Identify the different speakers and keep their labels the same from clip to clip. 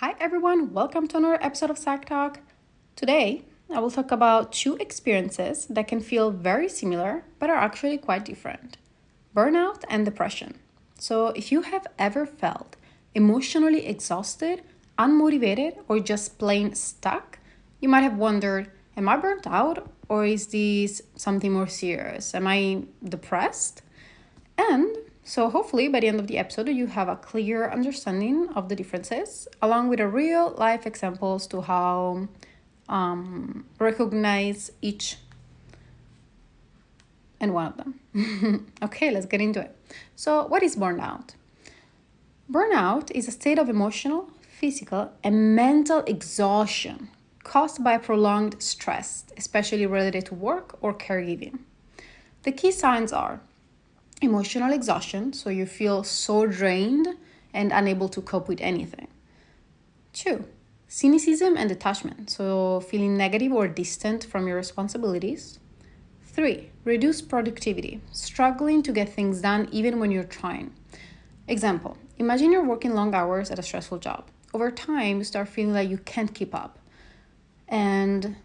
Speaker 1: Hi everyone, welcome to another episode of Psych Talk. Today, I will talk about two experiences that can feel very similar but are actually quite different. Burnout and depression. So, if you have ever felt emotionally exhausted, unmotivated, or just plain stuck, you might have wondered, am I burnt out or is this something more serious? Am I depressed? And so, hopefully, by the end of the episode, you have a clear understanding of the differences, along with a real life examples to how recognize each and one of them. Okay, let's get into it. So, what is burnout? Burnout is a state of emotional, physical, and mental exhaustion caused by prolonged stress, especially related to work or caregiving. The key signs are emotional exhaustion, so you feel so drained and unable to cope with anything. 2. Cynicism and detachment, so feeling negative or distant from your responsibilities. 3. Reduced productivity, struggling to get things done even when you're trying. Example, imagine you're working long hours at a stressful job. Over time, you start feeling like you can't keep up. And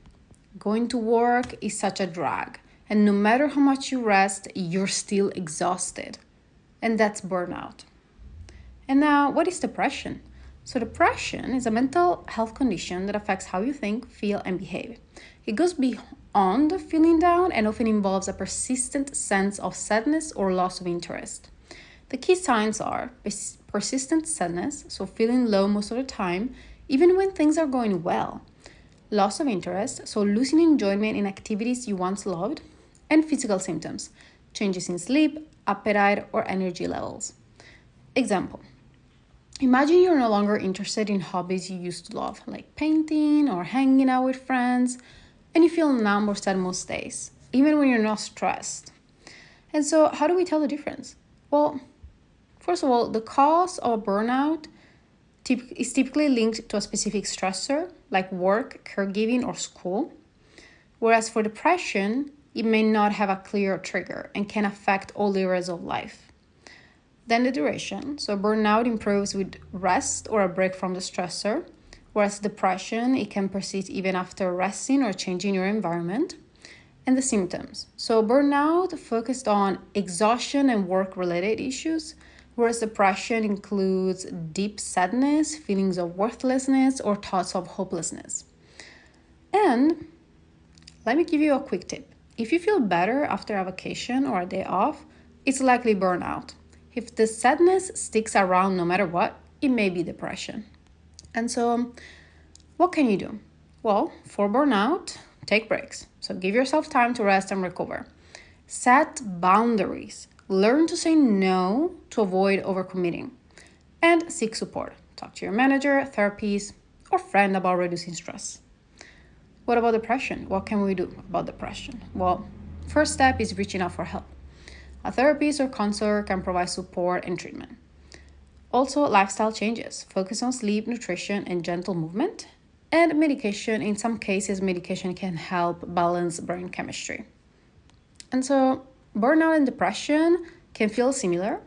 Speaker 1: going to work is such a drag. And no matter how much you rest, you're still exhausted. And that's burnout. And now, what is depression? So, depression is a mental health condition that affects how you think, feel, and behave. It goes beyond feeling down and often involves a persistent sense of sadness or loss of interest. The key signs are persistent sadness, so feeling low most of the time, even when things are going well. Loss of interest, so losing enjoyment in activities you once loved. And physical symptoms, changes in sleep, appetite, or energy levels. Example, imagine you're no longer interested in hobbies you used to love, like painting or hanging out with friends, and you feel numb or sad most days, even when you're not stressed. And so, how do we tell the difference? Well, first of all, the cause of burnout is typically linked to a specific stressor, like work, caregiving, or school. Whereas for depression, it may not have a clear trigger and can affect all areas of life. Then the duration. So burnout improves with rest or a break from the stressor, whereas depression, it can persist even after resting or changing your environment. And the symptoms. So burnout focused on exhaustion and work-related issues, whereas depression includes deep sadness, feelings of worthlessness, or thoughts of hopelessness. And let me give you a quick tip. If you feel better after a vacation or a day off, it's likely burnout. If the sadness sticks around no matter what, it may be depression. And so, what can you do? Well, for burnout, take breaks. So give yourself time to rest and recover. Set boundaries. Learn to say no to avoid overcommitting. And seek support. Talk to your manager, therapist, or friend about reducing stress. What about depression? What can we do about depression? Well, first step is reaching out for help. A therapist or counselor can provide support and treatment. Also, lifestyle changes. Focus on sleep, nutrition, and gentle movement. And medication. In some cases, medication can help balance brain chemistry. And so, burnout and depression can feel similar,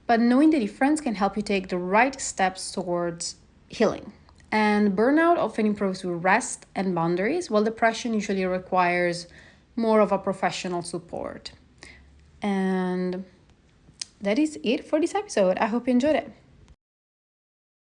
Speaker 1: but knowing the difference can help you take the right steps towards healing. And burnout often improves with rest and boundaries, while depression usually requires more of a professional support. And that is it for this episode. I hope you enjoyed it.